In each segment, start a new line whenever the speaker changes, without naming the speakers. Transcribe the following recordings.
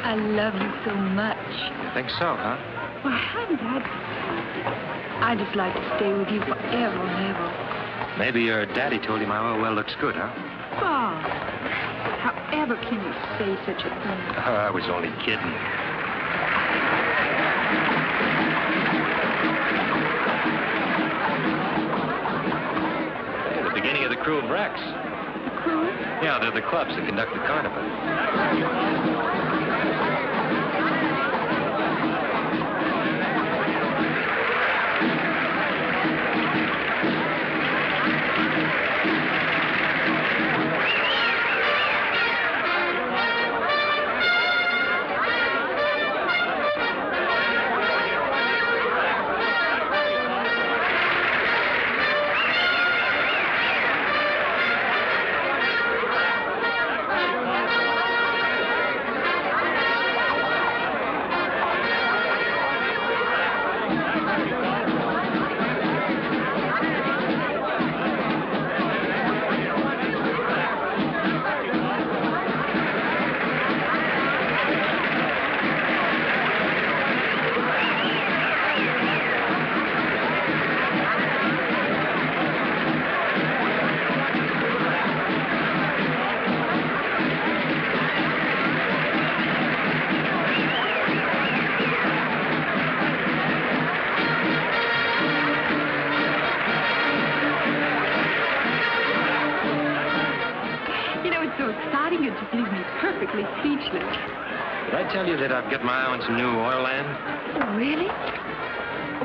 I love you so much.
You think so, huh?
Well, hadn't I just like to stay with you forever and ever.
Maybe your daddy told you my oil well looks good, huh?
Bob, however can you say such a thing?
Oh, I was only kidding. Hey, the beginning of the crew of Rex.
The crew?
Yeah, they're the clubs that conduct the carnival.
You just leave me perfectly speechless.
Did I tell you that I've got my eye on some new oil land?
Oh, really?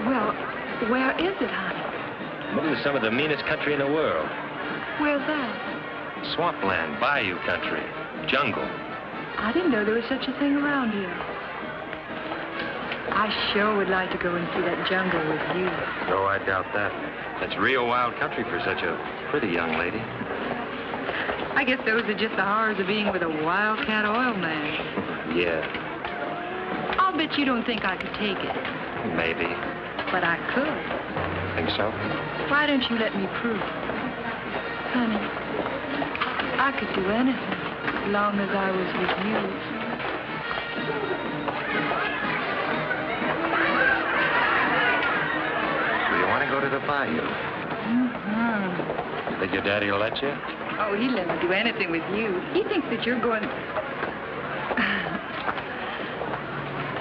Well, where is it, honey?
Middle of some of the meanest country in the world.
Where's that?
Swampland, bayou country, jungle.
I didn't know there was such a thing around here. I sure would like to go and see that jungle with you.
Oh, I doubt that. That's real wild country for such a pretty young lady.
I guess those are just the horrors of being with a wildcat oil man.
Yeah.
I'll bet you don't think I could take it.
Maybe.
But I could.
Think so?
Why don't you let me prove? Honey, I could do anything as long as I was with you.
So you want to go to the bayou?
Mm-hmm.
You think your daddy will let you?
Oh, he'd let me do anything with you. He thinks that you're going...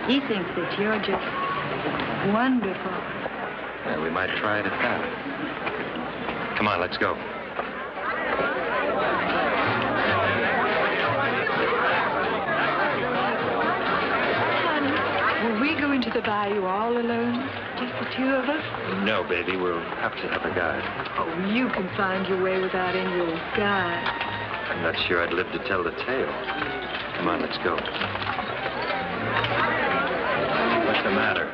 He thinks that you're just wonderful.
Yeah, we might try it at that. Come on, let's go.
Honey, will we go into the bayou all alone? Just the two of us?
No, baby, we'll have to have a guide.
Oh, you can find your way without any old guide.
I'm not sure I'd live to tell the tale. Come on, let's go. What's the matter?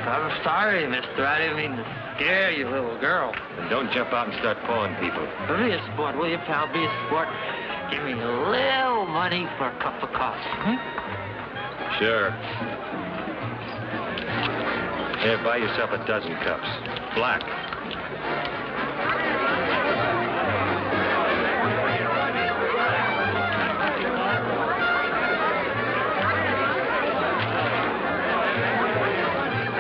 I'm sorry, mister. I didn't mean to scare you, little girl.
And don't jump out and start pulling people.
Be a sport, will you, pal? Be a sport. give me a little money for a cup of coffee, huh?
Sure. Here, buy yourself a dozen cups. Black.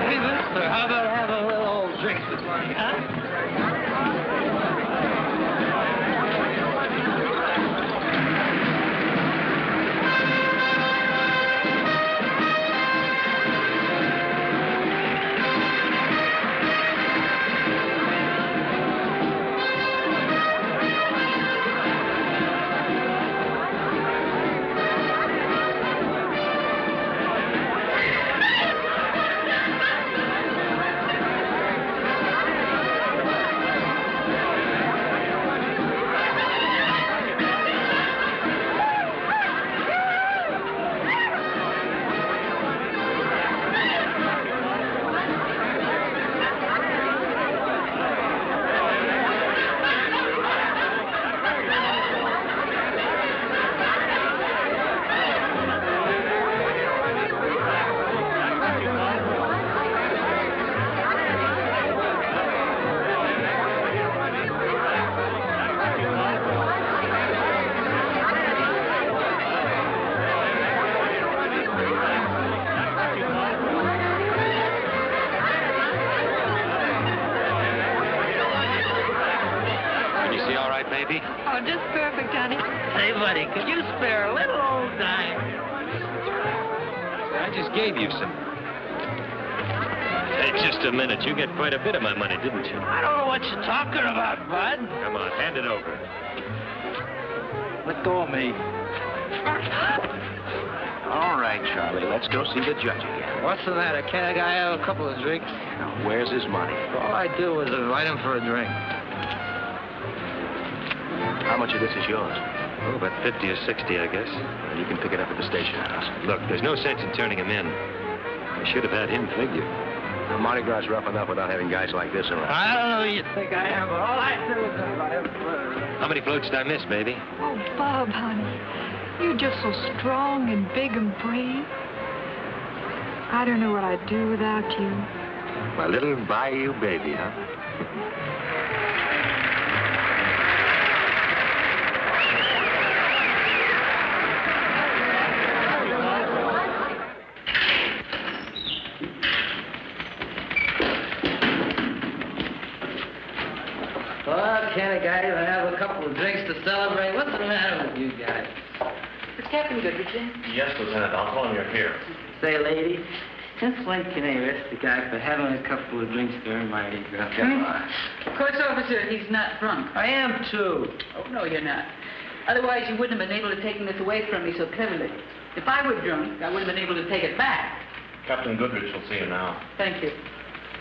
Hey, mister, how about having a little old drink this morning, huh?
Baby?
Oh, just perfect, honey.
Say, buddy, could you spare a little old dime?
I just gave you some. Hey, just a minute. You get quite a bit of my money, didn't you?
I don't know what you're talking about, bud.
Come on, hand it over.
Let go of me.
All right, Charlie, let's go see the judge again.
What's the matter? Can't a guy have a couple of drinks?
Now, where's his money?
All I do is invite him for a drink.
How much of this is yours?
Oh, about 50 or 60, I guess.
Well, you can pick it up at the station house.
Look, there's no sense in turning him in. I should have had him figured.
The Mardi Gras is rough enough without having guys like this around.
I don't know who you think I am, but all I do is invite him for a drink.
How many floats did I miss, baby?
Oh, Bob, honey. You're just so strong and big and brave. I don't know what I'd do without you.
My little bayou baby, huh?
Well, can't a guy even have a couple of drinks to celebrate? What's the matter with you guys?
Is Captain Goodrich?
Yes, Lieutenant. I'll tell him you're here.
Say, lady, since when can I arrest a guy for having a couple of drinks during Mardi Gras? Come on.
Of course, officer, he's not drunk.
I am, too.
Oh, no, you're not. Otherwise, you wouldn't have been able to take this away from me so cleverly. If I were drunk, I wouldn't have been able to take it back.
Captain Goodrich will see you now.
Thank you.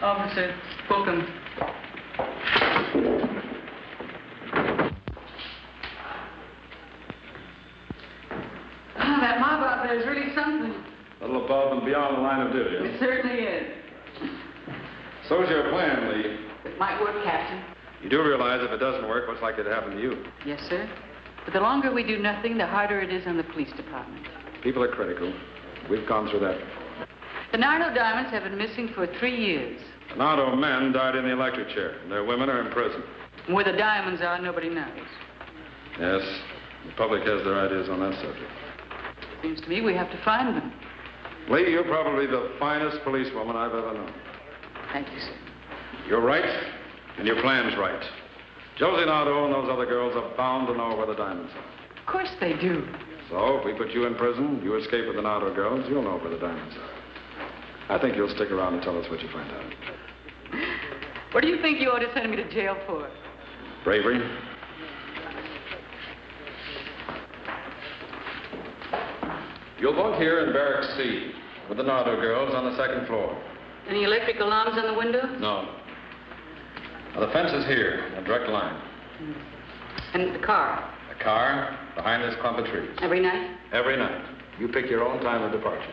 Officer, book him. Oh, that mob out there is really something.
A little above and beyond the line of duty.
It certainly is.
So's your plan, Lee.
It might work, Captain.
You do realize if it doesn't work, what's likely to happen to you?
Yes, sir. But the longer we do nothing, the harder it is on the police department.
People are critical. We've gone through that.
The Nardo diamonds have been missing for 3 years.
The Nardo men died in the electric chair, and their women are in prison.
Where the diamonds are, nobody knows.
Yes, the public has their ideas on that subject.
Seems to me we have to find them.
Lee, you're probably the finest policewoman I've ever known.
Thank you, sir.
You're right, and your plan's right. Josie Nardo and those other girls are bound to know where the diamonds are.
Of course they do.
So, if we put you in prison, you escape with the Nardo girls, you'll know where the diamonds are. I think you'll stick around and tell us what you find out.
What do you think you ought to send me to jail for?
Bravery. You'll bunk here in Barracks C with the Nardo girls on the second floor.
Any electric alarms on the window?
No. Now, the fence is here, a direct line.
And the car?
The car behind this clump of trees.
Every night?
Every night. You pick your own time of departure.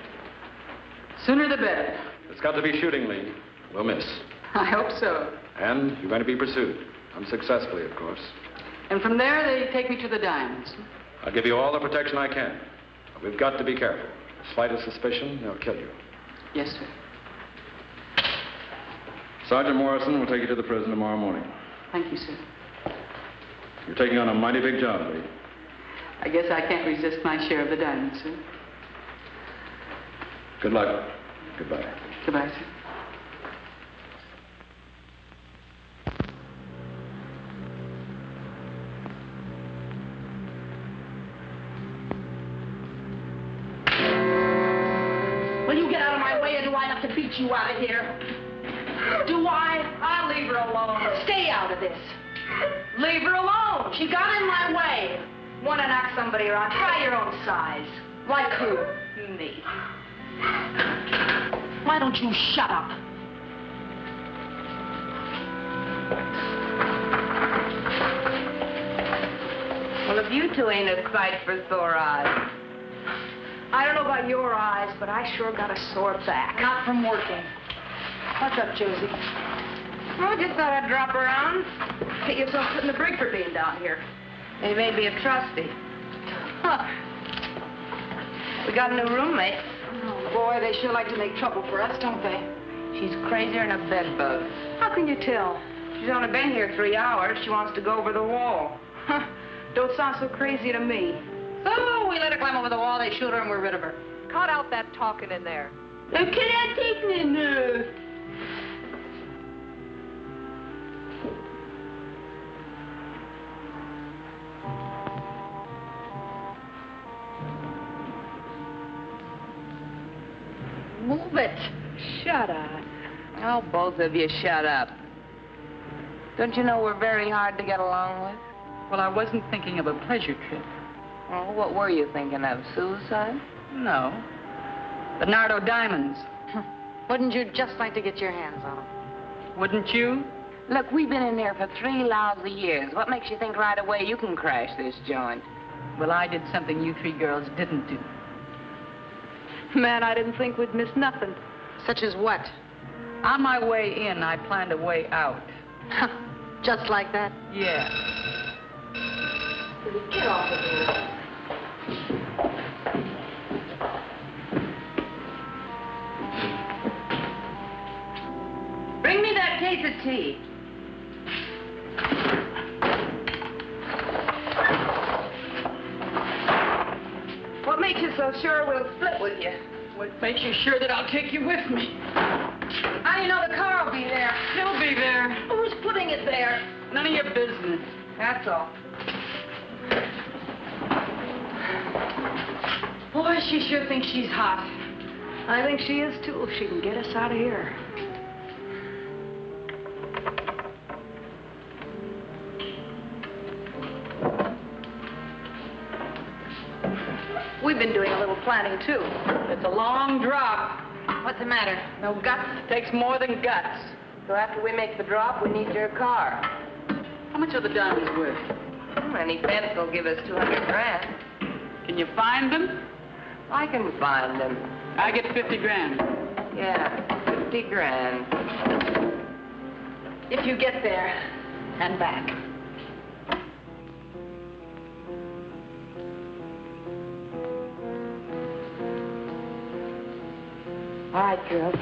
Sooner the better.
It's got to be shooting, Lee. We'll miss.
I hope so.
And you're going to be pursued. Unsuccessfully, of course.
And from there, they take me to the diamonds.
I'll give you all the protection I can. But we've got to be careful. The slightest suspicion, they'll kill you.
Yes, sir.
Sergeant Morrison will take you to the prison tomorrow morning.
Thank you, sir.
You're taking on a mighty big job, Lee.
I guess I can't resist my share of the diamonds, sir.
Good luck. Goodbye.
Goodbye, sir.
Will you get out of my way, or do I have to beat you out of here? Do I? I'll leave her alone. Stay out of this. Leave her alone. She got in my way. Want to knock somebody around? Try your own size. Like who? Me. Why don't you shut up?
Well, if you two ain't a sight for sore eyes.
I don't know about your eyes, but I sure got a sore back.
Not from working. What's up, Josie?
Oh, just thought I'd drop around.
Get yourself put in the brig for being down here.
They may be a trustee.
Huh.
We got a new roommate.
Oh, boy, they sure like to make trouble for us, don't they?
She's crazier than a bedbug.
How can you tell?
She's only been here 3 hours. She wants to go over the wall.
Huh. Don't sound so crazy to me.
So we let her climb over the wall, they shoot her, and we're rid of her.
Cut out that talking in there.
Move it.
Shut up.
Oh, both of you shut up. Don't you know we're very hard to get along with?
Well, I wasn't thinking of a pleasure trip.
Oh, what were you thinking of? Suicide?
No. Bernardo diamonds.
Wouldn't you just like to get your hands on them?
Wouldn't you?
Look, we've been in there for 3 lousy years. What makes you think right away you can crash this joint?
Well, I did something you 3 girls didn't do.
Man, I didn't think we'd miss nothing.
Such as what?
On my way in, I planned a way out.
Just like that?
Yeah.
Get off of here.
Bring me that case of tea. What makes you so sure we'll split with you?
What makes you sure that I'll take you with me?
How do you know the car will be there?
She'll be there.
Who's putting it there?
None of your business.
That's all.
Boy, she sure thinks she's hot. I think she is, too, if she can get us out of here. We've been doing a little planning, too.
It's a long drop.
What's the matter? No guts?
Takes more than guts.
So after we make the drop, we need your car.
How much are the diamonds worth?
Any fence will give us 200 grand.
Can you find them?
I can find them.
I get 50 grand.
Yeah, 50 grand.
If you get there and back.
All right, girls.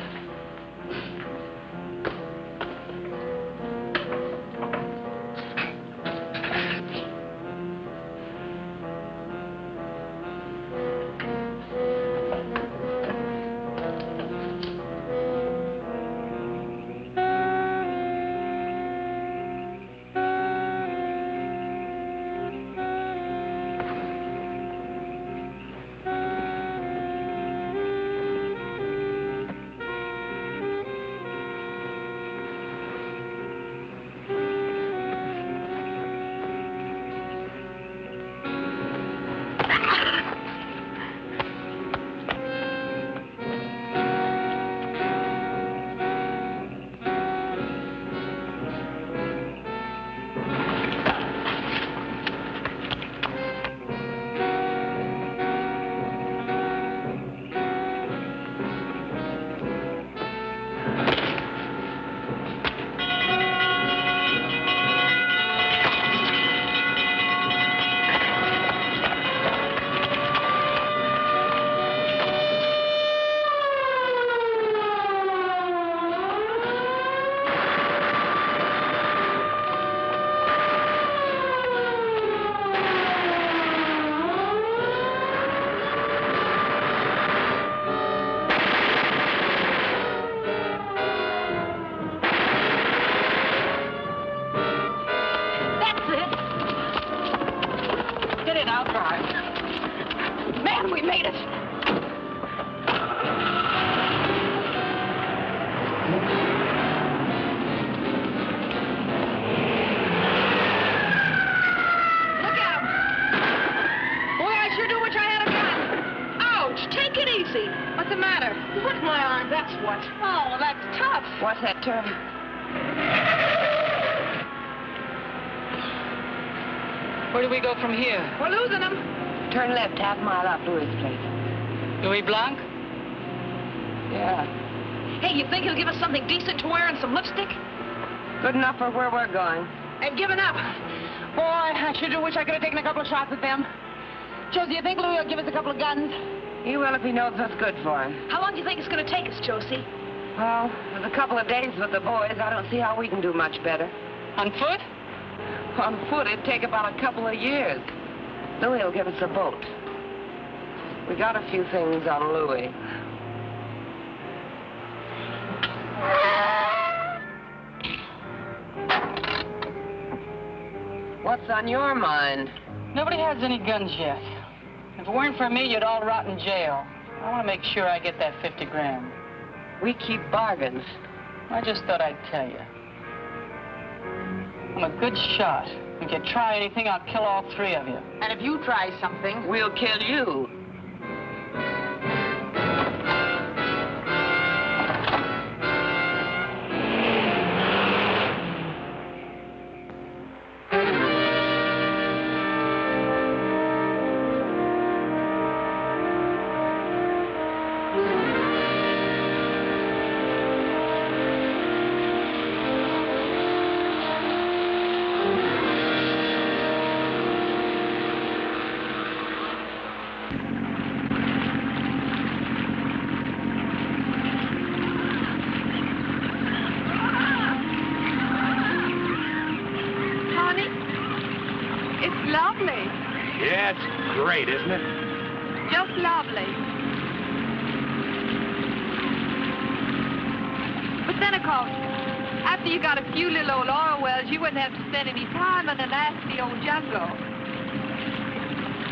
now.
Man, we made it. Look at him. Boy, I sure do wish I had a gun. Ouch, take it easy. What's the matter? What's my arm, that's what. Oh, that's tough.
What's that term?
Where do we go from here?
We're losing him.
Turn left, half mile up Louis' place.
Louis Blanc?
Yeah.
Hey, you think he'll give us something decent to wear and some lipstick?
Good enough for where we're going.
And giving up. Boy, I sure do wish I could have taken a couple of shots at them. Josie, you think Louis will give us a couple of guns?
He will if he knows what's good for him.
How long do you think it's going to take us, Josie?
Well, there's a couple of days with the boys. I don't see how we can do much better.
On foot?
On foot, it'd take about a couple of years. Louis will give us a boat. We got a few things on Louis. What's on your mind?
Nobody has any guns yet. If it weren't for me, you'd all rot in jail. I want to make sure I get that 50 grand.
We keep bargains.
I just thought I'd tell you. I'm a good shot. If you try anything, I'll kill all three of you.
And if you try something...
We'll kill you.
Yeah, it's great, isn't it?
Just lovely. But then, of course, after you got a few little old oil wells, you wouldn't have to spend any time in the nasty old jungle.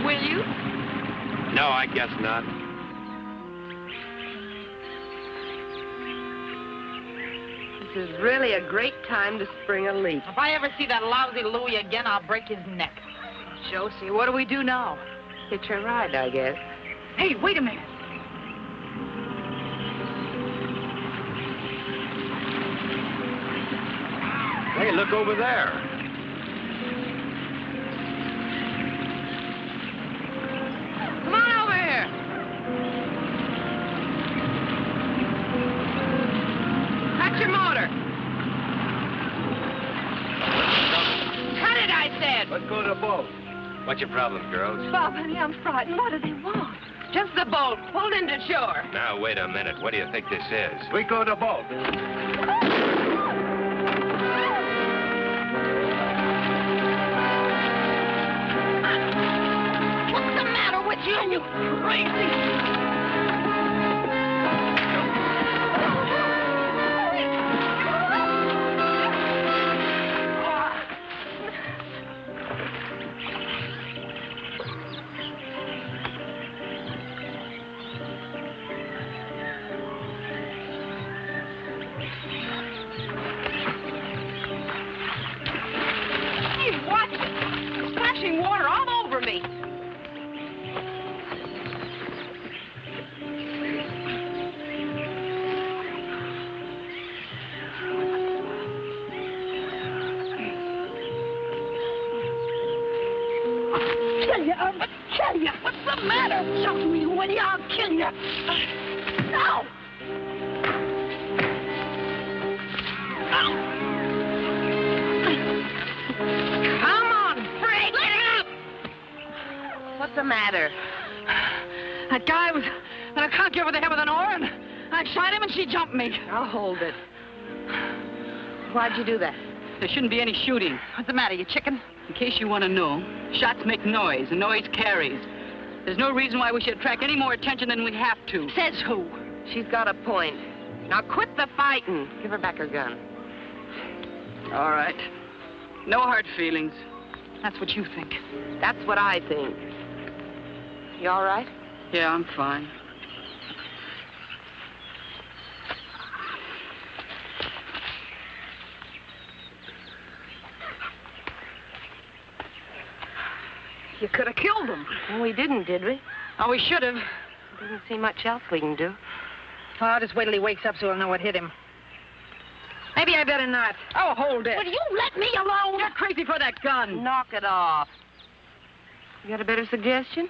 Will you?
No, I guess not.
This is really a great time to spring a leak.
If I ever see that lousy Louis again, I'll break his neck. Josie, what do we do now?
Hitch a ride, I guess.
Hey, wait a minute.
Hey, look over there.
Come on over here. That's your motor. Cut it, I said.
Let's go to the boat. What's your problem, girls?
Bob, honey, I'm frightened. What do they want?
Just the boat. Pulled into shore.
Now, wait a minute. What do you think this is?
We go to the boat.
What's the matter with you? You crazy? Water all over me. I'll kill you. What's the matter? Shout to me, will you? I'll kill you. No.
What's the matter?
That guy was gonna conk you over the head with an oar, and I shot him, and she jumped me.
I'll hold it. Why'd you do that?
There shouldn't be any shooting.
What's the matter, you chicken?
In case you want to know, shots make noise, and noise carries. There's no reason why we should attract any more attention than we have to.
Says who?
She's got a point. Now quit the fighting. Give her back her gun.
All right. No hard feelings.
That's what you think.
That's what I think. You all right?
Yeah, I'm fine.
You could have killed him.
Well, we didn't, did we?
Oh, we should have.
Doesn't see much else we can do.
Oh, I'll just wait till he wakes up so he'll know what hit him. Maybe I better not. Oh, hold it.
Will you let me alone?
You're crazy for that gun.
Knock it off. You got a better suggestion?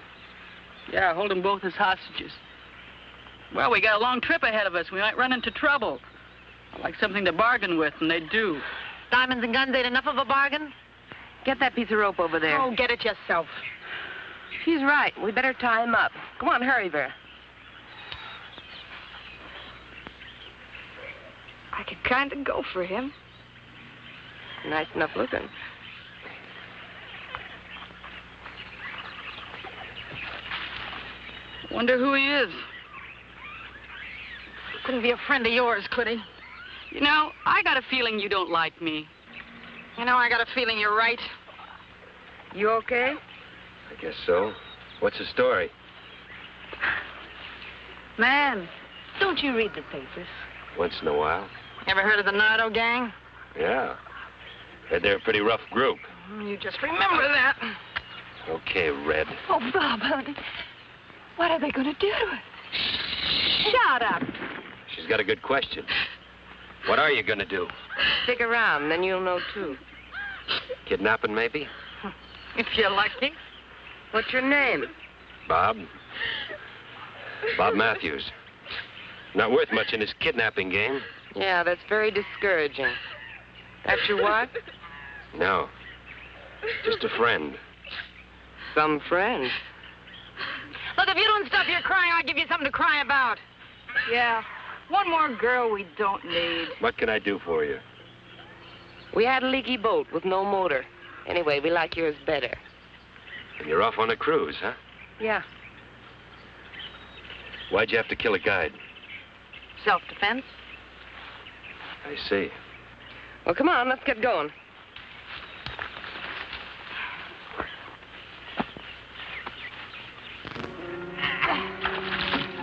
Yeah, hold them both as hostages. Well, we got a long trip ahead of us. We might run into trouble. I'd like something to bargain with, and they do.
Diamonds and guns ain't enough of a bargain?
Get that piece of rope over there.
Oh, get it yourself.
She's right. We better tie him up. Come on, hurry, Vera.
I could kind of go for him.
Nice enough looking.
Wonder who he is.
Couldn't be a friend of yours, could he?
You know, I got a feeling you don't like me.
You know, I got a feeling you're right.
You okay?
I guess so. What's the story?
Man, don't you read the papers?
Once in a while.
Ever heard of the Nardo gang?
Yeah. Heard they're a pretty rough group.
You just remember that.
Okay, Red.
Oh, Bob, honey. What are they going to do to us? Shut up.
She's got a good question. What are you going to do?
Stick around, then you'll know, too.
Kidnapping, maybe?
If you're lucky.
What's your name?
Bob. Bob Matthews. Not worth much in his kidnapping game.
Yeah, that's very discouraging. That's your wife?
No. Just a friend.
Some friend.
Look, if you don't stop your crying, I'll give you something to cry about.
Yeah, one more girl we don't need.
What can I do for you?
We had a leaky boat with no motor. Anyway, we like yours better.
And you're off on a cruise, huh?
Yeah.
Why'd you have to kill a guide?
Self-defense?
I see.
Well, come on, let's get going.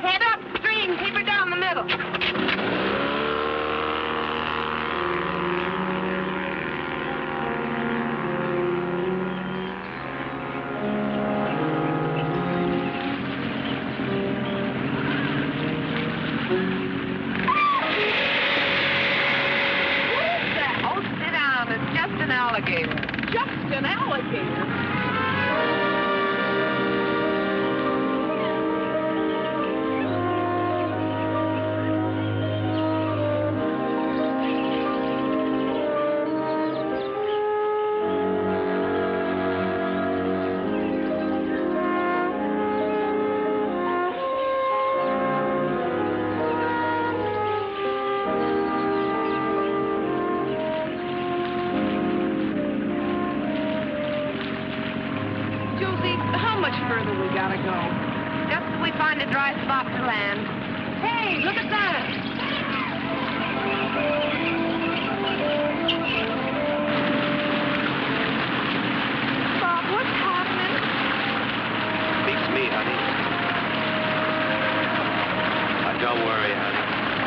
Head upstream. Keep her down the middle.
Oh, sit down. It's just an alligator.
Just an alligator.
Josie, how much further we gotta go? Just till we find a dry spot to land. Hey, look at that. Bob, what's happening?
Beats me, honey. Now, don't worry, honey.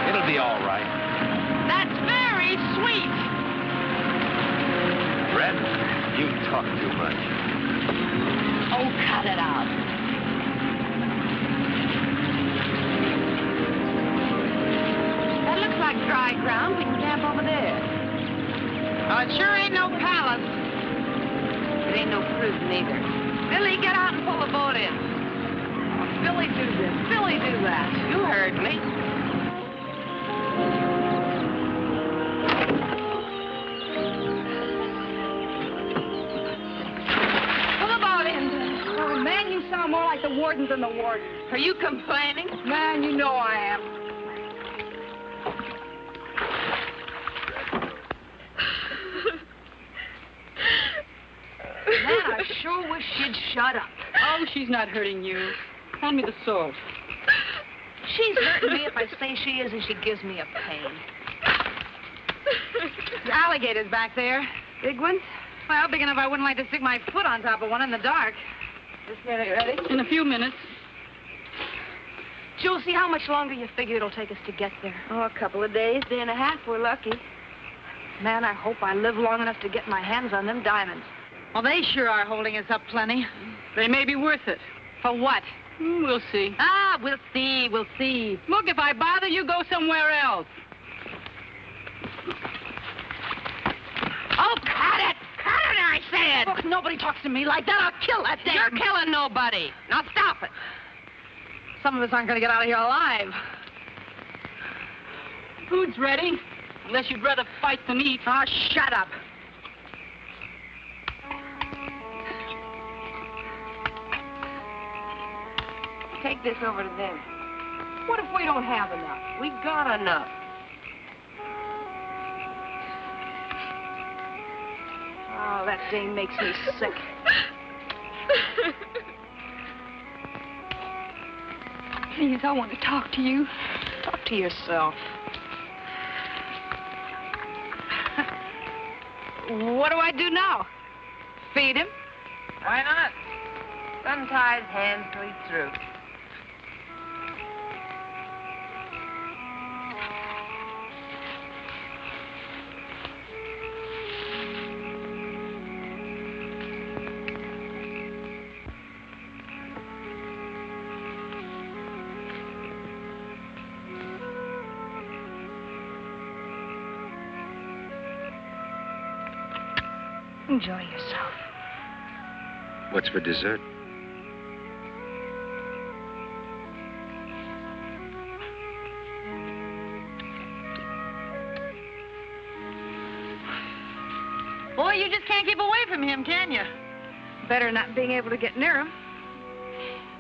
It'll be all right.
That's very sweet.
Red, you talk too much.
Oh, cut it out.
That looks like dry ground. We can camp over there.
Oh, it sure ain't no palace.
It ain't no prison either. Billy, get out and pull the boat in. Oh, Billy, do this. Billy, do that. You heard me. Pull the boat in.
Oh, man, you sound more like the wardens than the warden.
Are you complaining?
Man, you know I am.
Man, I sure wish she'd shut up.
Oh, she's not hurting you. Hand me the sword.
She's hurting me if I say she is, and she gives me a pain. The alligator's back there. Big one?
Well, big enough I wouldn't like to stick my foot on top of one in the dark. Just nearly ready?
In a few minutes.
Josie, how much longer you figure it'll take us to get there?
Oh, a couple of days, day and a half, we're lucky. Man, I hope I live long enough to get my hands on them diamonds.
Well, they sure are holding us up plenty.
They may be worth it.
For what?
We'll see.
Ah, we'll see, we'll see.
Look, if I bother you, go somewhere else.
Oh, cut it! Cut it, I said!
Look, nobody talks to me like that. I'll kill that damn...
You're killing nobody. Now stop it.
Some of us aren't going to get out of here alive.
Food's ready. Unless you'd rather fight than eat.
Oh, shut up. Take this over to them.
What if we don't have enough?
We got enough.
Oh, that dame makes me sick.
Please, I want to talk to you.
Talk to yourself.
What do I do now? Feed him?
Why not? Sun ties hands till he's through.
Enjoy yourself.
What's for dessert?
Boy, you just can't keep away from him, can you?
Better not being able to get near him.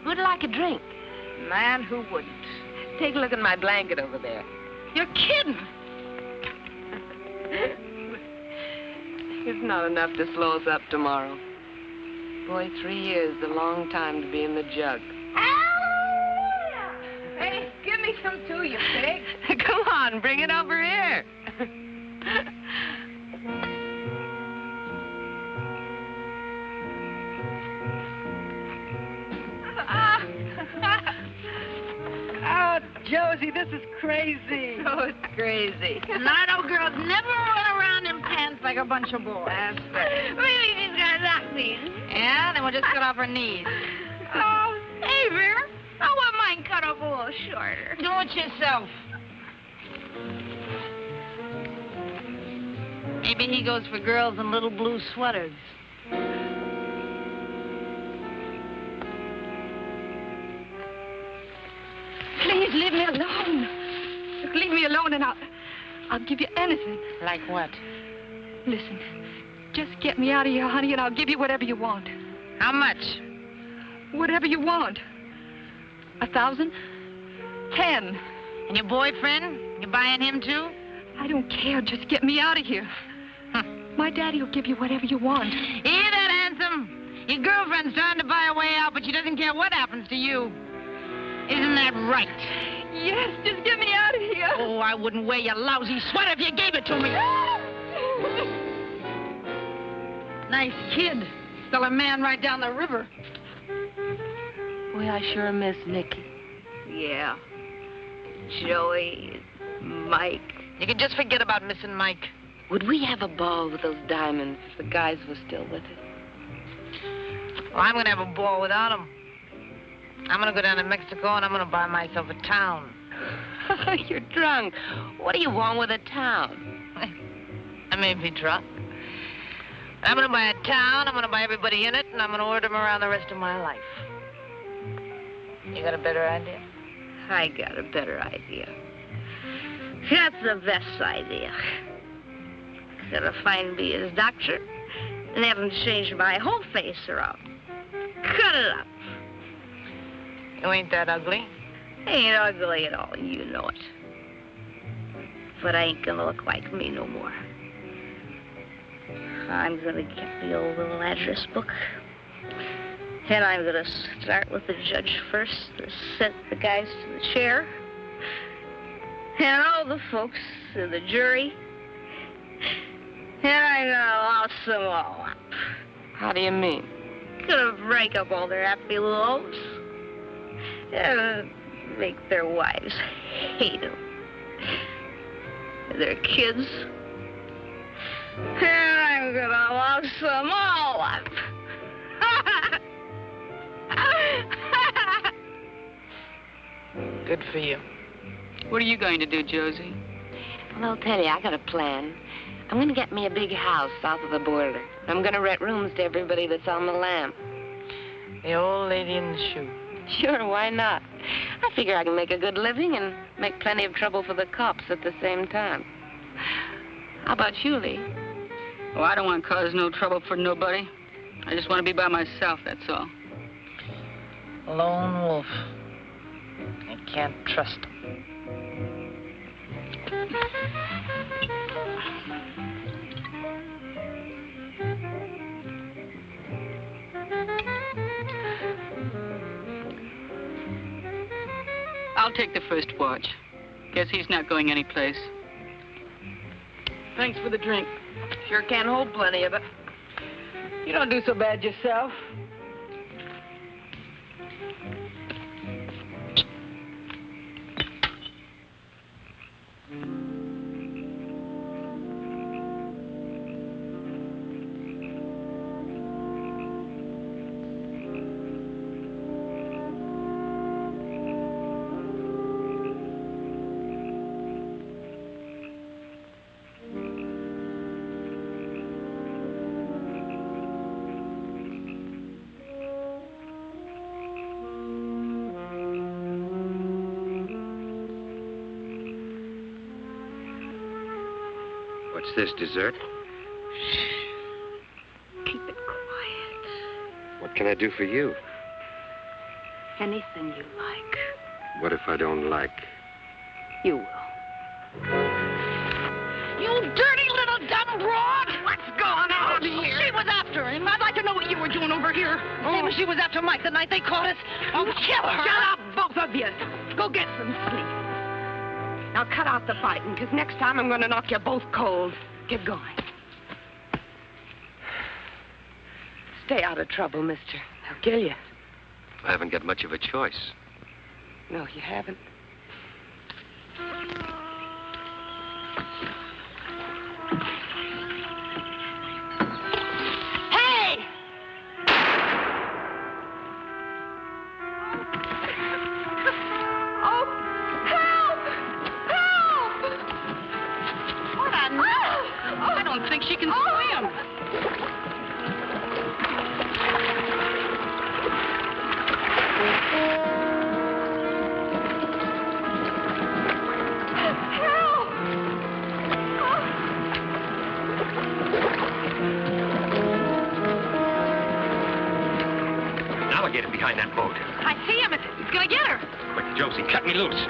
Who'd like a drink?
Man, who wouldn't?
Take a look at my blanket over there.
You're kidding.
It's not enough to slow us up tomorrow. Boy, 3 years is a long time to be in the jug.
Hey, give me some too, you pig.
Come on, bring it over here.
Oh, Josie, this is crazy.
Oh, it's crazy.
Nardo girls never run around in pants like a bunch of boys.
That's right.
Really, these guys act these.
Yeah, then we'll just cut off her knees.
Oh, hey, Vera. I want mine cut off a little shorter.
Do it yourself. Maybe he goes for girls in little blue sweaters.
Please leave me alone. Look, leave me alone and I'll give you anything.
Like what?
Listen, just get me out of here, honey, and I'll give you whatever you want.
How much?
Whatever you want. 1,000? 10.
And your boyfriend? You buying him too?
I don't care. Just get me out of here. My daddy will give you whatever you want.
Hear that, handsome? Your girlfriend's trying to buy a way out, but she doesn't care what happens to you. Isn't that right?
Yes, just get me out of here.
Oh, I wouldn't wear your lousy sweater if you gave it to me.
Nice kid. Still a man right down the river.
Boy, I sure miss Nicky.
Yeah. Joey, Mike.
You can just forget about missing Mike. Would we have a ball with those diamonds if the guys were still with us? Well, I'm going to have a ball without them. I'm going to go down to Mexico and I'm going to buy myself a town. You're drunk. What do you want with a town? I may be drunk. I'm going to buy a town, I'm going to buy everybody in it, and I'm going to order them around the rest of my life. You got a better idea?
I got a better idea. That's the best idea. Gotta find me his doctor and have him change my whole face around. Cut it up.
You ain't that ugly.
Ain't ugly at all, you know it. But I ain't gonna look like me no more. I'm gonna get the old little address book. And I'm gonna start with the judge first to set the guys to the chair. And all the folks in the jury. And I'm gonna louse them all out.
How do you mean?
Gonna break up all their happy lives. And make their wives hate them. Their kids. And I'm gonna love them all up.
Good for you.
What are you going to do, Josie?
Well, I'll tell you, I got a plan. I'm gonna get me a big house south of the border. I'm gonna rent rooms to everybody that's on the lam. The old lady in the shoe. Sure, why not? I figure I can make a good living and make plenty of trouble for the cops at the same time. How about you, Lee?
Oh, I don't want to cause no trouble for nobody. I just want to be by myself, that's all.
Lone wolf. I can't trust him.
I'll take the first watch. Guess he's not going anyplace.
Thanks for the drink. Sure can hold plenty of it. You don't do so bad yourself.
What's this, dessert?
Keep it quiet.
What can I do for you?
Anything you like.
What if I don't like?
You will.
You dirty little dumb broad! What's going on here? She was after him. I'd like to know what you were doing over here.
Same as she was after Mike the night they caught us.
I'll kill her.
Shut up, both of you. Go get some sleep. Now cut out the fighting, because next time I'm going to knock you both cold. Get going.
Stay out of trouble, mister. They'll kill you.
I haven't got much of a choice.
No, you haven't.
Hey! Oh, help! Help!
What a nuts! I don't think she can swim.
Now get him behind that boat.
I see him. He's going to get her.
Quick, Josie, cut me loose.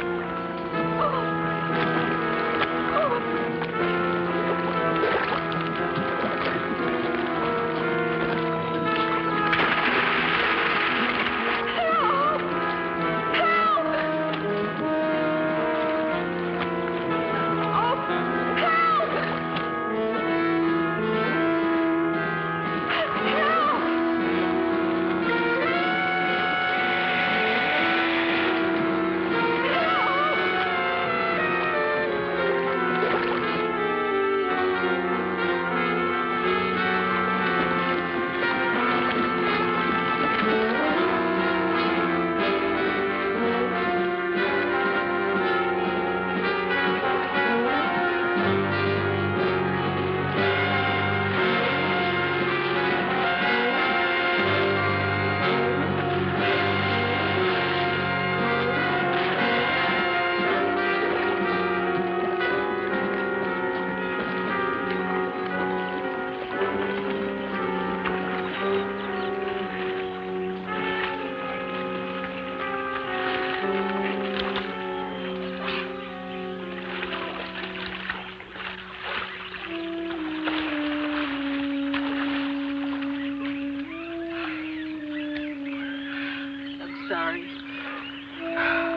Sorry.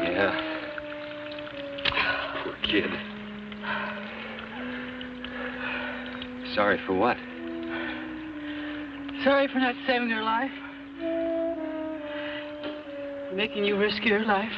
Yeah. Poor kid. Sorry for what?
Sorry for not saving her life. Making you risk your life.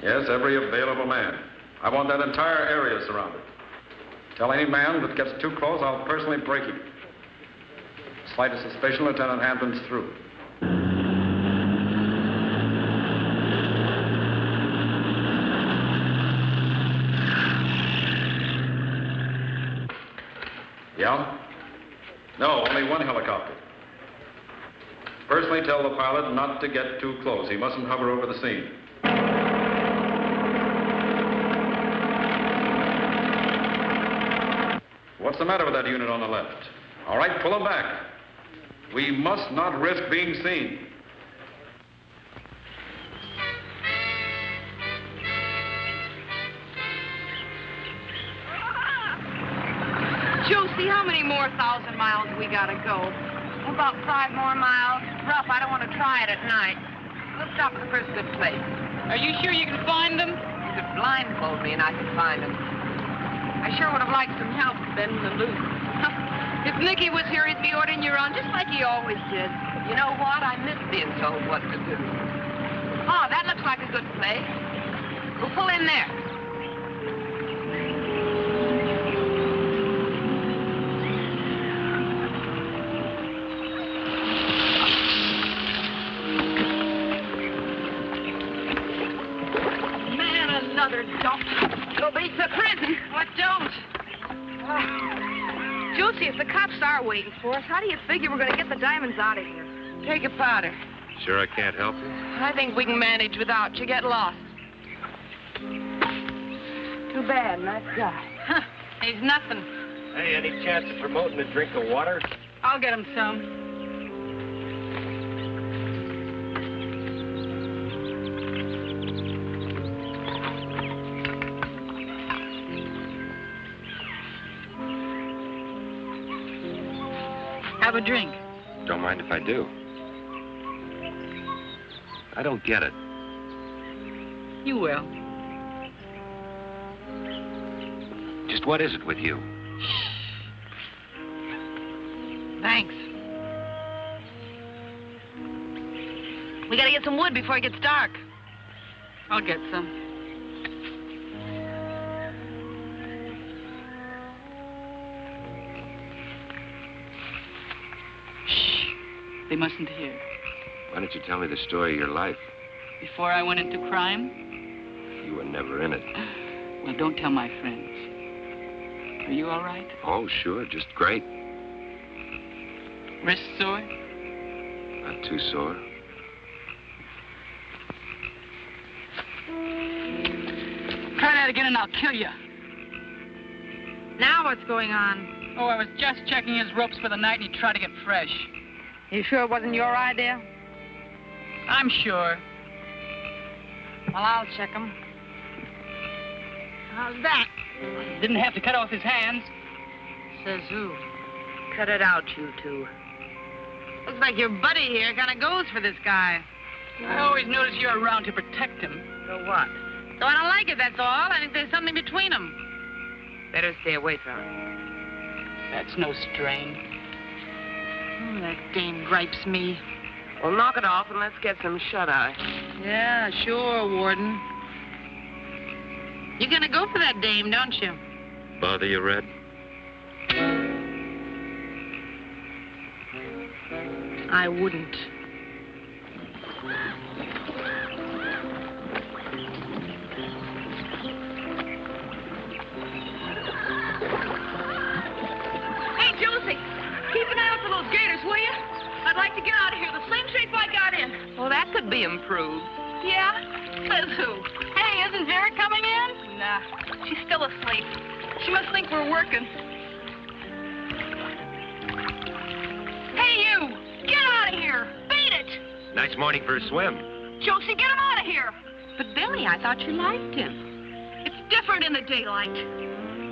Yes, every available man. I want that entire area surrounded. Tell any man that gets too close, I'll personally break him. Slightest suspicion, Lieutenant Hampton's through. Yeah? No, only one helicopter. Personally tell the pilot not to get too close. He mustn't hover over the scene. What's the matter with that unit on the left? All right, pull them back. We must not risk being seen.
Josie, how many more 1,000 miles we gotta go?
About 5 more miles. Rough, I don't want to try it at night. Let's stop at the first good place.
Are you sure you can find them?
You could blindfold me and I could find them. I sure would have liked some help bending the loop.
If Nicky was here, he'd be ordering you around just like he always did.
You know what? I miss being told what to do.
Oh, that looks like a good place. We'll pull in there. Man, another dump. Go beat the prison. What don't? Josie, if the cops are waiting for us, how do you figure we're going to get the diamonds out of here?
Take a powder.
Sure I can't help you?
I think we can manage without you. Get lost. Too bad, nice guy.
Huh, he's nothing.
Hey, any chance of promoting a drink of water?
I'll get him some. Have a drink.
Don't mind if I do. I don't get it.
You will.
Just what is it with you?
Thanks.
We got to get some wood before it gets dark.
I'll get some. Shh. They mustn't hear.
Why don't you tell me the story of your life?
Before I went into crime?
You were never in it.
Well, don't tell my friends. Are you all right?
Oh, sure, just great.
Wrist sore?
Not too sore.
Try that again and I'll kill you.
Now what's going on?
Oh, I was just checking his ropes for the night and he tried to get fresh.
You sure it wasn't your idea?
I'm sure.
Well, I'll check him.
How's that? Didn't have to cut off his hands.
Says who? Cut it out, you two. Looks like your buddy here kind of goes for this guy.
I always notice you're around to protect him.
So what? So I don't like it, that's all. I think there's something between them. Better stay away from him.
That's no strain.
Oh, that dame gripes me.
Well, knock it off and let's get some shut-eye.
Yeah, sure, Warden. You're gonna go for that dame, don't you?
Bother you, Red?
I wouldn't.
Hey, Josie, keep an eye out for those gators, will you? I'd like to get out of here the same shape I got in.
Well, that could be improved.
Yeah? Says who? Hey, isn't Vera coming in? Nah, she's still asleep. She must think we're working. Hey, you! Get out of here! Beat it!
Nice morning for a swim.
Josie, get him out of here!
But, Billy, I thought you liked him.
It's different in the daylight.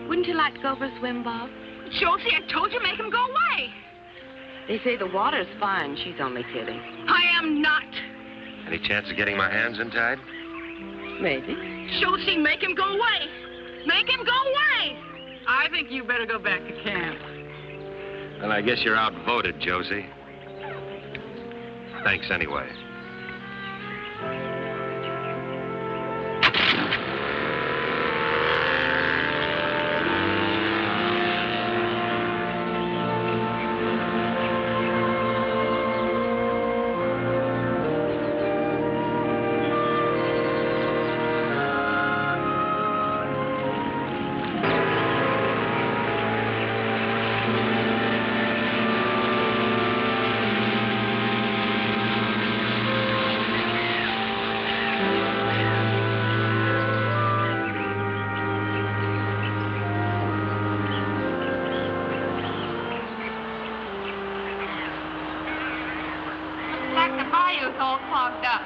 Wouldn't you like to go for a swim, Bob?
Josie, I told you, make him go away.
They say the water's fine. She's only kidding.
I am not.
Any chance of getting my hands untied?
Maybe.
Josie, make him go away. Make him go away.
I think you better go back to camp.
Well, I guess you're outvoted, Josie. Thanks anyway.
Like the bayou's all clogged up.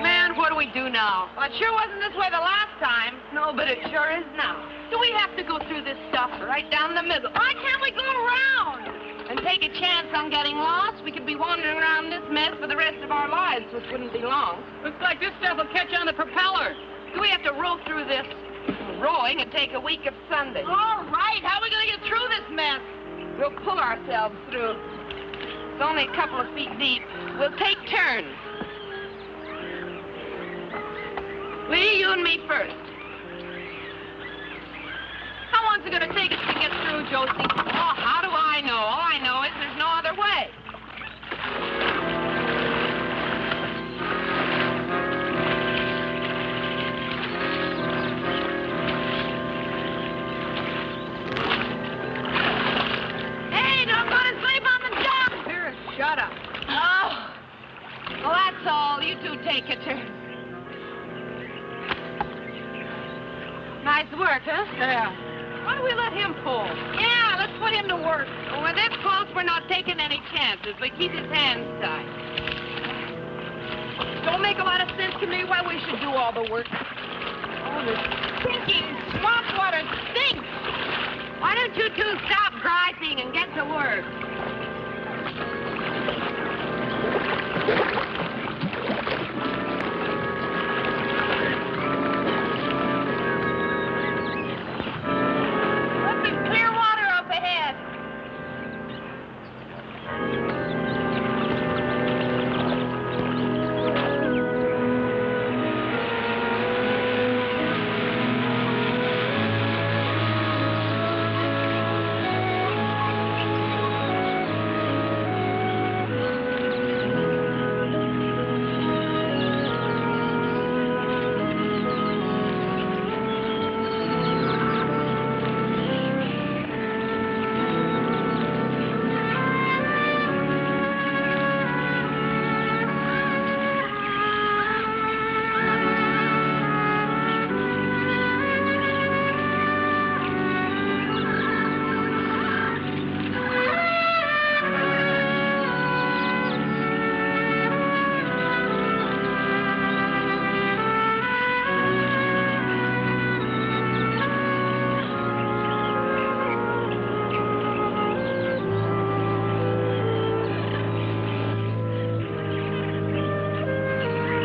Man, what do we do now? Well, it sure wasn't this way the last time. No, but it sure is now. Do we have to go through this stuff right down the middle? Why can't we go around? And take a chance on getting lost? We could be wandering around this mess for the rest of our lives, which wouldn't be long.
Looks like this stuff will catch on the propeller.
Do we have to row through this? Rowing and take a week of Sunday. All right, how are we going to get through this mess? We'll pull ourselves through. It's only a couple of feet deep. We'll take turns. Lee, you and me first. How long's it going to take us to get through, Josie? Oh, how do I know? All I know is there's no other way. Hey, don't go to sleep on the job.
Here, shut up.
Oh, well, that's all. You two take a turn. Nice work, huh?
Yeah.
Why don't we let him pull? Yeah, let's put him to work. Well, when this close, we're not taking any chances. We keep his hands tied. Don't make a lot of sense to me why we should do all the work. Oh, this stinking swamp water stinks. Why don't you two stop griping and get to work? Clear water up ahead.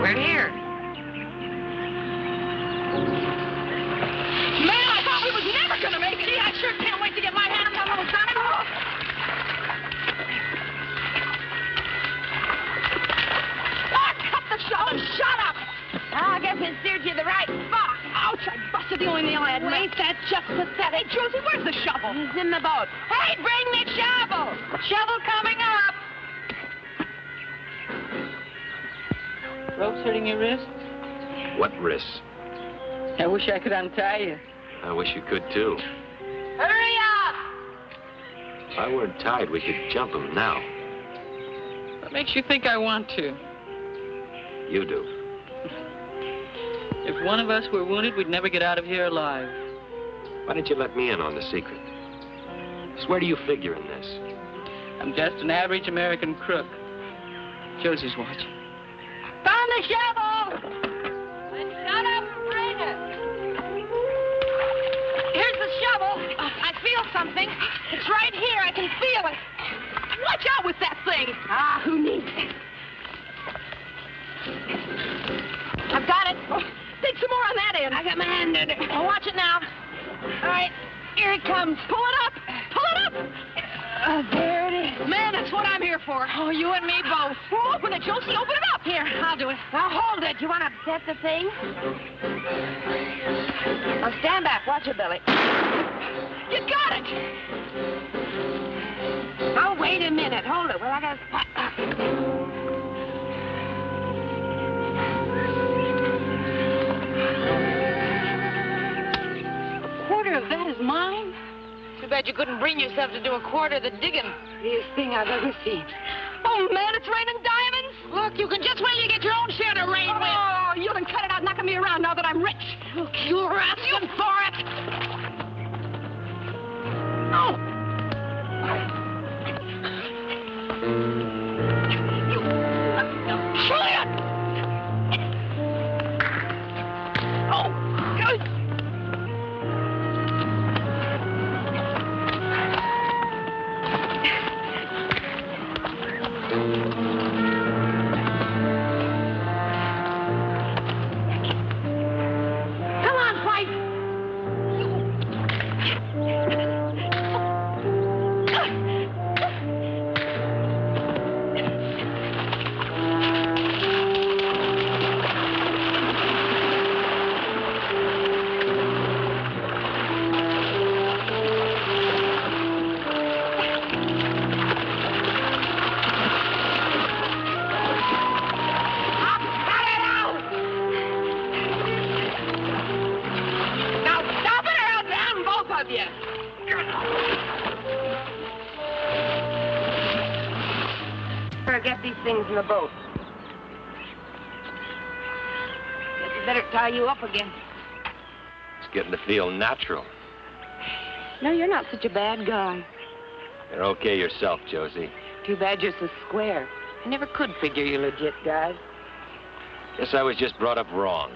We're here. Man, I thought we was never going to make it. I sure can't wait to get my hand on that little sonic. Oh, cut the shovel. Shut up. I guess it steered you the right spot. Ouch, I busted the only nail I had. Ain't that just pathetic? Hey, Josie, where's the shovel? It's in the boat. Hey, bring the shovel. Shovel coming up.
Rope's hurting your wrist?
What wrists?
I wish I could untie you.
I wish you could, too.
Hurry up.
If I weren't tied, we could jump him now.
What makes you think I want to?
You do.
If one of us were wounded, we'd never get out of here alive.
Why didn't you let me in on the secret? So where do you figure in this?
I'm just an average American crook. Josie's watching.
Found the shovel! Shut up and bring it. Here's the shovel. I feel something. It's right here. I can feel it. Watch out with that thing. Ah, who needs it? I've got it. Dig some more on that end. I got my hand in it. Oh, watch it now. All right, here it comes. Pull it up. Pull it up. There it is. Man, that's what I'm here for. Oh, you and me both. Well, open it, Josie. Open it up. Here, I'll do it. Now, hold it. You want to upset the thing? Now, stand back. Watch your belly. You got it. Now, wait a minute. Hold it. Well, I got to... A quarter of that is mine?
Too bad you couldn't bring yourself to do a quarter of the digging.
Biggest thing I've ever seen. Oh, man, it's raining diamonds.
Look, you can just wait till you get your own share to rain with.
Oh, you can cut it out knocking me around now that I'm rich.
Look, you're asking for it.
Oh! Try it! Oh! Good. Come on, fight! Get these things in the boat. Guess we better tie you up again.
It's getting to feel natural.
No, you're not such a bad guy.
You're okay yourself, Josie.
Too bad you're so square. I never could figure you legit guys.
Guess I was just brought up wrong.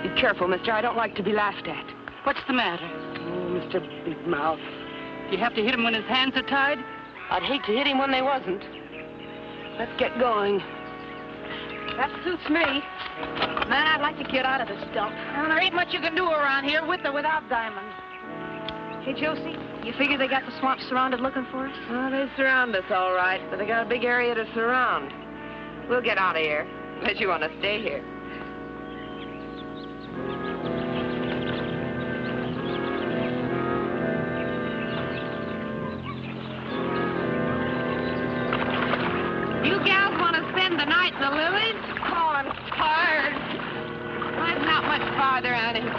Be careful, mister. I don't like to be laughed at.
What's the matter?
Oh, Mr. Big Mouth.
Do you have to hit him when his hands are tied?
I'd hate to hit him when they wasn't. Let's get going. That suits me. Man, I'd like to get out of this dump.
Well, there ain't much you can do around here with or without diamonds.
Hey, Josie, you figure they got the swamp surrounded looking for us?
Oh, they surround us all right, but they got a big area to surround. We'll get out of here, unless you want to stay here.
You gals want to spend the night in the lilies?
Oh, I'm tired. Mine's not much farther, Annie.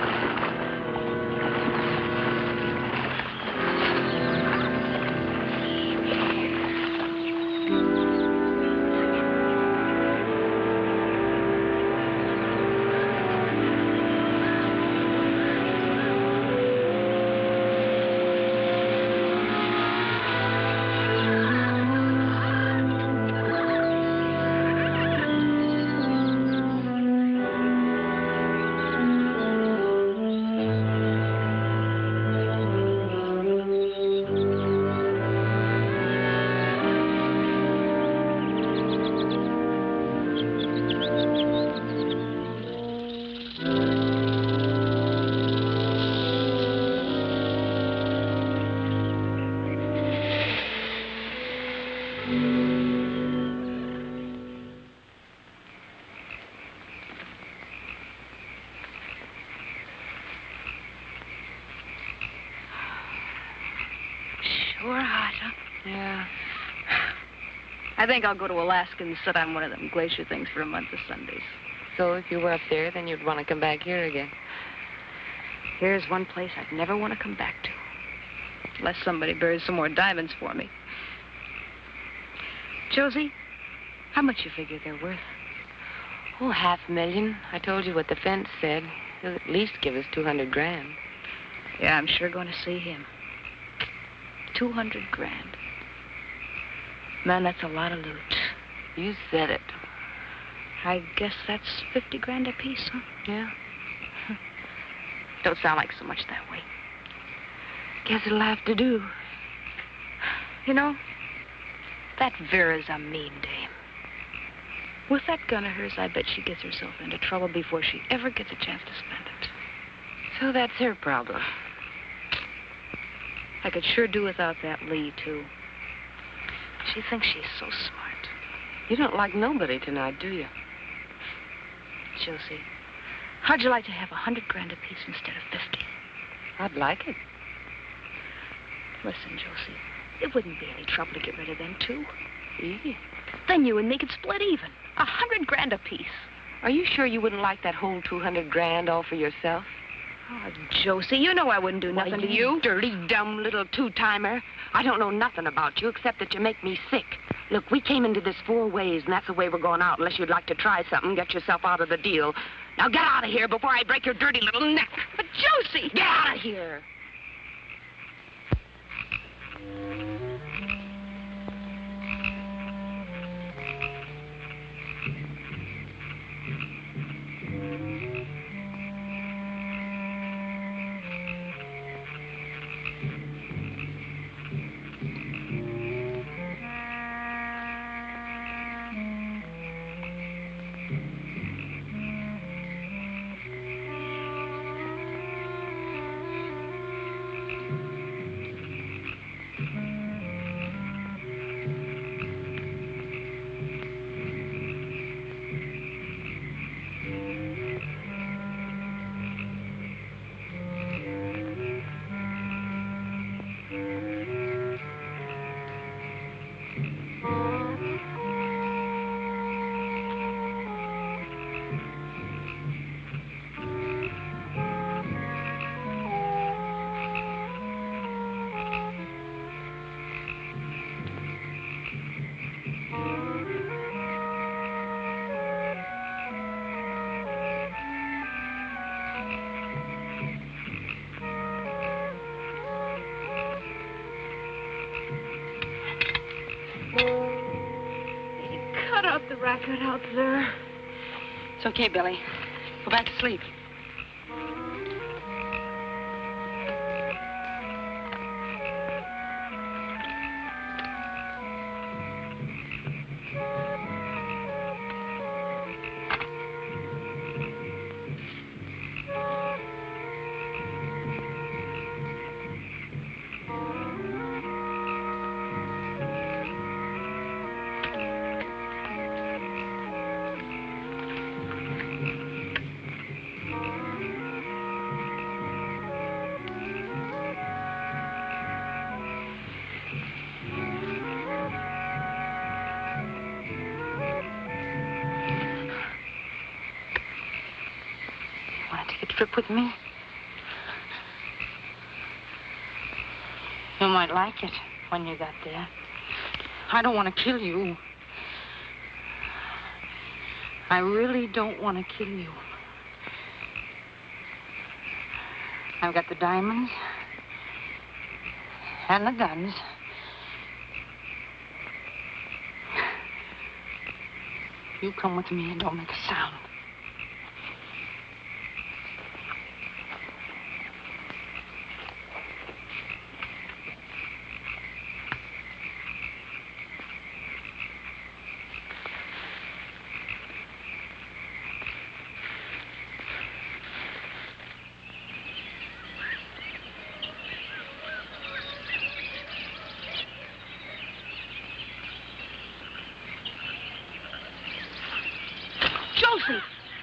Sure hot, huh?
Yeah.
I think I'll go to Alaska and sit on one of them glacier things for a month of Sundays.
So if you were up there, then you'd want to come back here again.
Here's one place I'd never want to come back to. Unless somebody buries some more diamonds for me. Josie, how much you figure they're worth?
Oh, $500,000. I told you what the fence said. He'll at least give us 200 grand.
Yeah, I'm sure going to see him. 200 grand. Man, that's a lot of loot.
You said it.
I guess that's 50 grand apiece, huh?
Yeah.
Don't sound like so much that way.
Guess it'll have to do.
You know, that Vera's a mean dame. With that gun of hers, I bet she gets herself into trouble before she ever gets a chance to spend it.
So that's her problem.
I could sure do without that Lee, too. She thinks she's so smart.
You don't like nobody tonight, do you?
Josie, how'd you like to have 100 grand apiece instead of 50?
I'd like it.
Listen, Josie, it wouldn't be any trouble to get rid of them, too.
Yeah.
Then you and me could split even. 100 grand apiece.
Are you sure you wouldn't like that whole 200 grand all for yourself?
Oh, Josie, you know I wouldn't do nothing to you.
Dirty, dumb little two-timer. I don't know nothing about you except that you make me sick. Look, we came into this 4 ways, and that's the way we're going out, unless you'd like to try something, get yourself out of the deal. Now get out of here before I break your dirty little neck.
But, Josie!
Get out of here!
The racket out there.
It's okay, Billy. Go back to sleep. Trip with me? You might like it when you got there. I don't want to kill you. I really don't want to kill you. I've got the diamonds and the guns. You come with me and don't make a sound.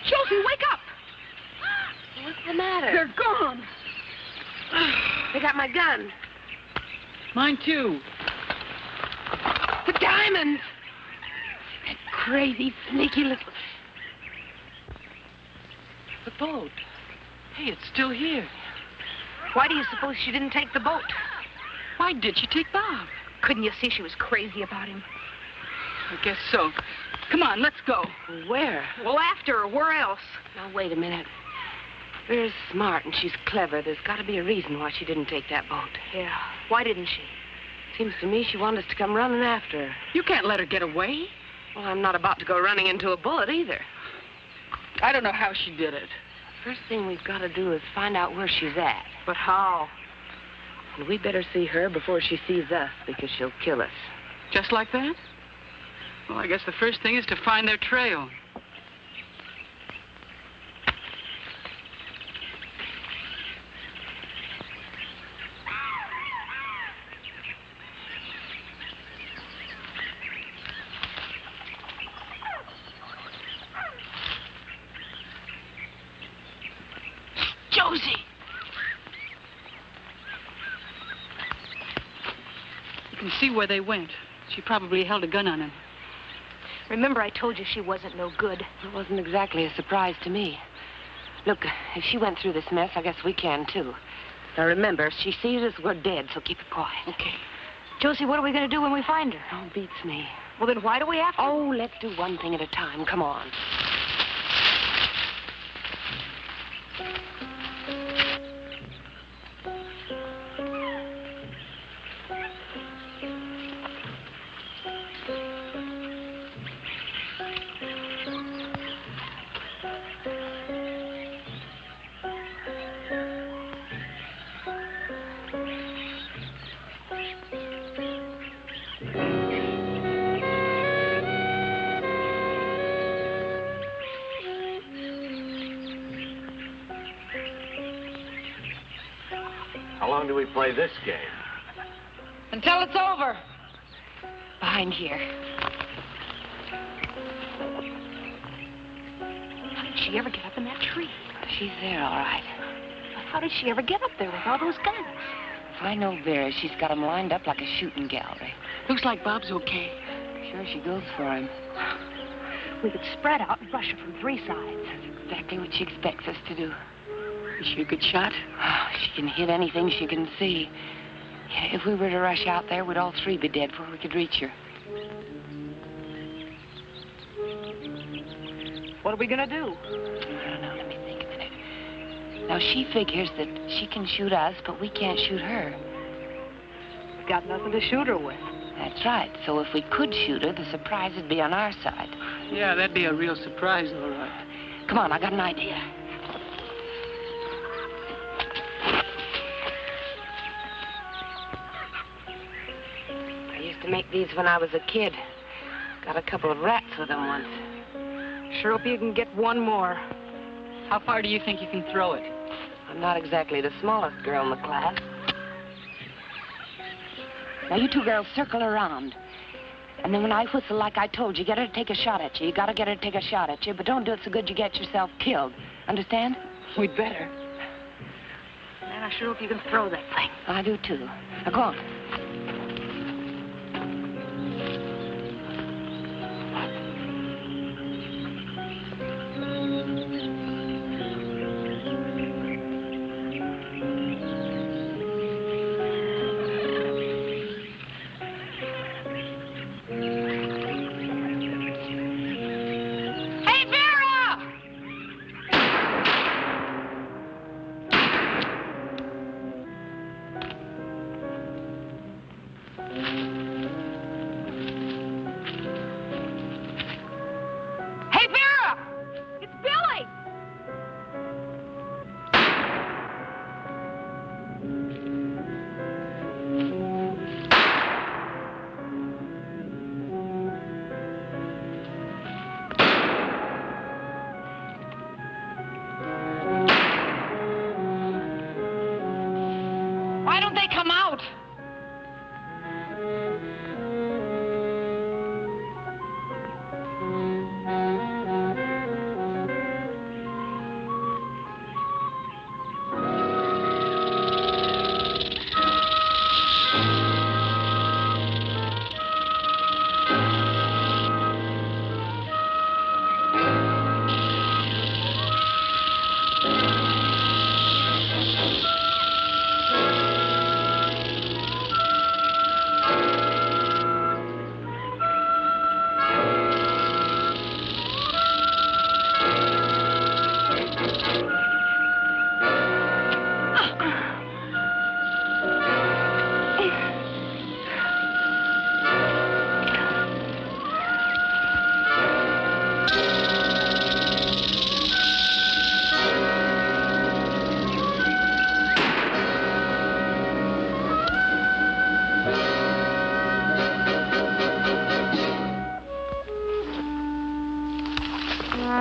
Josie, wake up!
What's the matter?
They're gone.
They got my gun.
Mine, too.
The diamonds! That crazy, sneaky little...
The boat. Hey, it's still here.
Why do you suppose she didn't take the boat?
Why did she take Bob?
Couldn't you see she was crazy about him?
I guess so. Come on, let's go.
Where?
Well, after her. Where else?
Now, wait a minute.
Vera's smart and she's clever. There's got to be a reason why she didn't take that boat.
Yeah. Why didn't she?
Seems to me she wanted us to come running after her.
You can't let her get away.
Well, I'm not about to go running into a bullet either.
I don't know how she did it.
First thing we've got to do is find out where she's at.
But how?
And we better see her before she sees us, because she'll kill us.
Just like that? Well, I guess the first thing is to find their trail.
Josie!
You can see where they went. She probably held a gun on him.
Remember I told you she wasn't no good.
It wasn't exactly a surprise to me. Look, if she went through this mess, I guess we can, too. Now, remember, if she sees us, we're dead, so keep it quiet.
Okay.
Josie, what are we going to do when we find her?
Oh, beats me.
Well, then why do we have to?
Oh, let's do one thing at a time. Come on.
How long do we play this game?
Until it's over.
Behind here.
How did she ever get up in that tree?
She's there, all right.
How did she ever get up there with all those guns?
If I know Vera, she's got 'em lined up like a shooting gallery.
Looks like Bob's okay.
Sure she goes for him.
We could spread out and rush her from three sides.
That's exactly what she expects us to do.
Is she a good shot?
Oh, she can hit anything she can see. Yeah, if we were to rush out there, we'd all three be dead before we could reach her.
What are we going to do?
I don't know. Let me think a minute. Now, she figures that she can shoot us, but we can't shoot her.
We've got nothing to shoot her with.
That's right. So if we could shoot her, the surprise would be on our side.
Yeah, that'd be a real surprise, all right.
Come on, I got an idea. I used to make these when I was a kid. Got a couple of rats with them once.
Sure hope you can get one more.
How far do you think you can throw it?
I'm not exactly the smallest girl in the class. Now, you two girls circle around. And then when I whistle like I told you, get her to take a shot at you. You gotta get her to take a shot at you, but don't do it so good you get yourself killed. Understand?
We'd better.
Man, I sure hope you can throw that thing.
I do, too. Now, go on.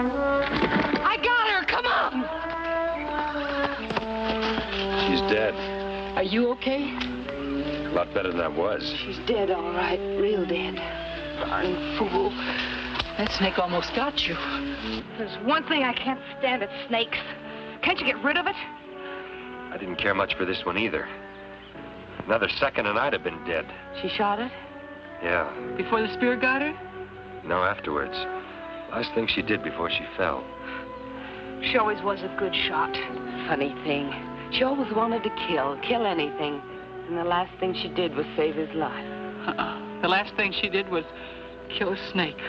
I got her. Come on.
She's dead.
Are you okay?
A lot better than I was.
She's dead, all right. Real dead. Darn fool. That snake almost got you.
There's one thing I can't stand, it's snakes. Can't you get rid of it?
I didn't care much for this one either. Another second and I'd have been dead.
She shot it?
Yeah.
Before the spear got her?
No, afterwards. Last thing she did before she fell.
She always was a good shot.
Funny thing. She always wanted to kill anything. And the last thing she did was save his life.
The last thing she did was kill a snake.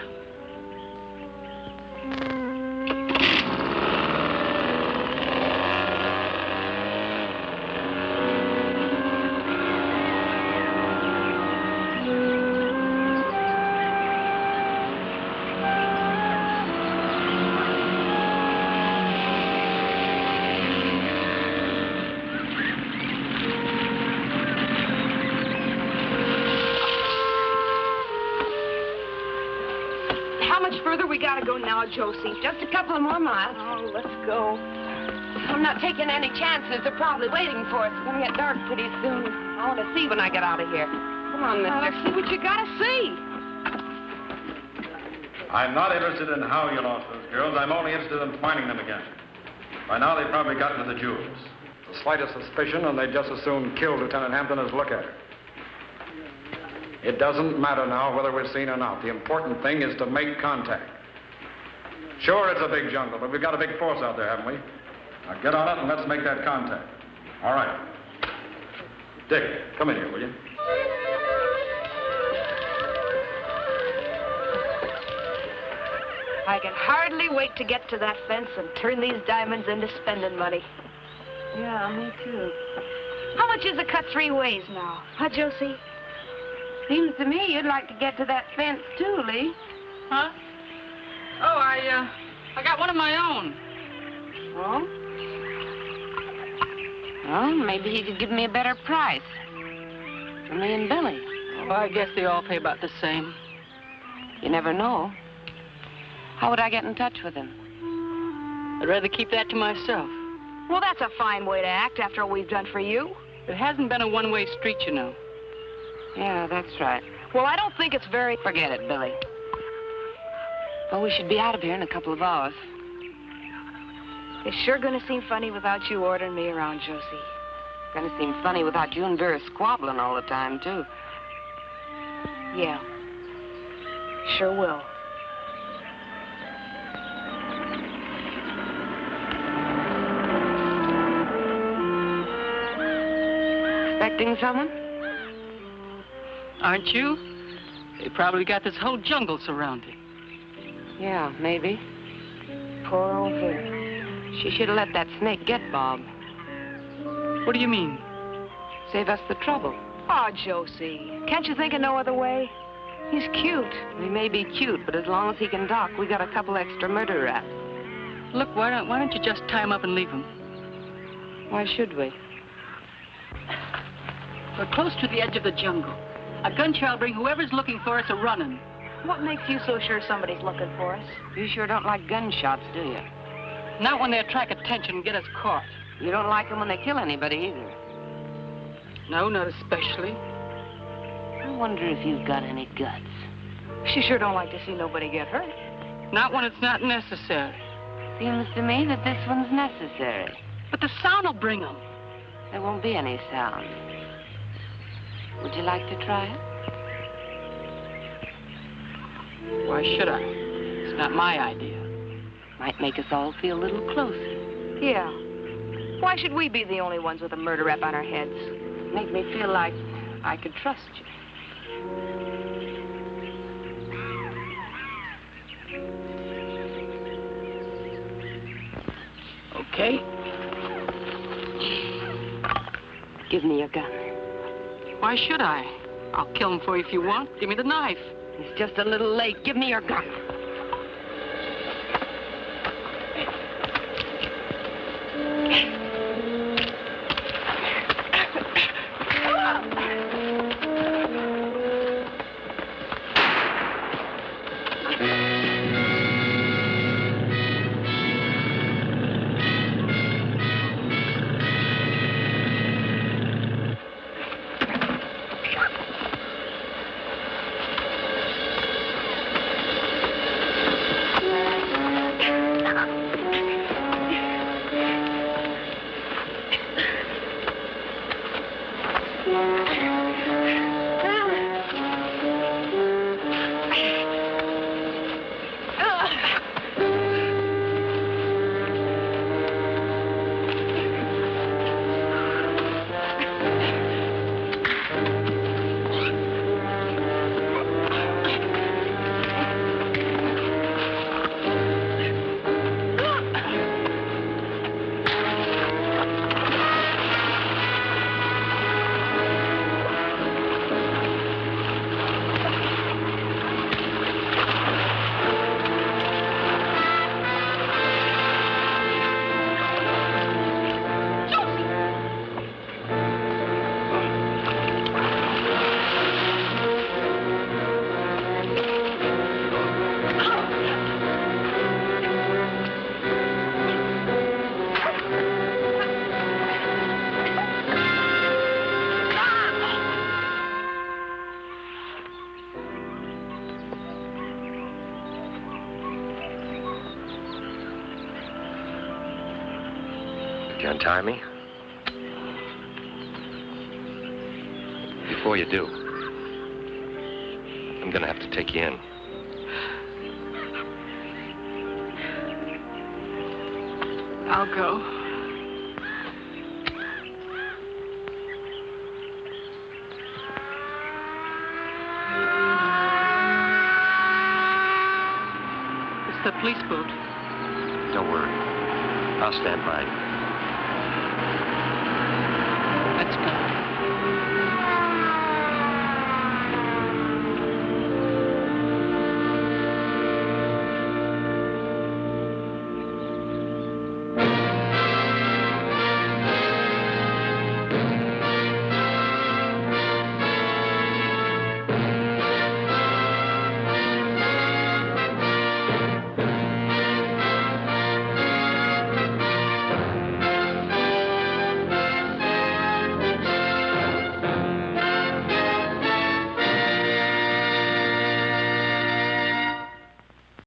Josie.
Just a couple of more miles.
Oh, let's go.
I'm not taking any chances. They're probably waiting for us. It's going to get dark pretty soon. I want to see when I get out of here. Come on, mister.
Let's see what you got to see.
I'm not interested in how you lost those girls. I'm only interested in finding them again. By now, they've probably gotten to the jewels. The slightest suspicion, and they'd just as soon kill Lieutenant Hampton as look at her. It doesn't matter now whether we're seen or not. The important thing is to make contact. Sure, it's a big jungle, but we've got a big force out there, haven't we? Now get on it and let's make that contact. All right. Dick, come in here, will you?
I can hardly wait to get to that fence and turn these diamonds into spending money.
Yeah, me too.
How much is a cut 3 ways now? Huh, Josie?
Seems to me you'd like to get to that fence too, Lee.
Huh? Oh, I got one of my own.
Oh? Well, maybe he could give me a better price. For me and Billy.
Oh, I guess they all pay about the same.
You never know. How would I get in touch with him?
I'd rather keep that to myself.
Well, that's a fine way to act after all we've done for you.
It hasn't been a one-way street, you know.
Yeah, that's right.
Well, I don't think it's very...
Forget it, Billy. Well, we should be out of here in a couple of hours.
It's sure gonna seem funny without you ordering me around, Josie.
Gonna seem funny without you and Vera squabbling all the time, too.
Yeah. Sure will.
Expecting someone?
Aren't you? They probably got this whole jungle surrounded.
Yeah, maybe. Poor old Vera. She should have let that snake get Bob.
What do you mean?
Save us the trouble.
Oh, Josie, can't you think of no other way? He's cute.
He may be cute, but as long as he can talk, we got a couple extra murder raps.
Look, why don't you just tie him up and leave him?
Why should we?
We're close to the edge of the jungle. A gun shall bring whoever's looking for us a-running.
What makes you so sure somebody's looking for us?
You sure don't like gunshots, do you?
Not when they attract attention and get us caught.
You don't like them when they kill anybody, either.
No, not especially.
I wonder if you've got any guts.
She sure don't like to see nobody get hurt.
Not when it's not necessary.
Seems to me that this one's necessary.
But the sound will bring them.
There won't be any sound. Would you like to try it?
Why should I? It's not my idea.
Might make us all feel a little closer.
Yeah. Why should we be the only ones with a murder rap on our heads?
Make me feel like I could trust you.
Okay.
Give me your gun.
Why should I? I'll kill him for you if you want. Give me the knife.
It's just a little late. Give me your gun.
You untie me? Before you do, I'm gonna have to take you in.
I'll go.
It's the police boat.
Don't worry. I'll stand by you.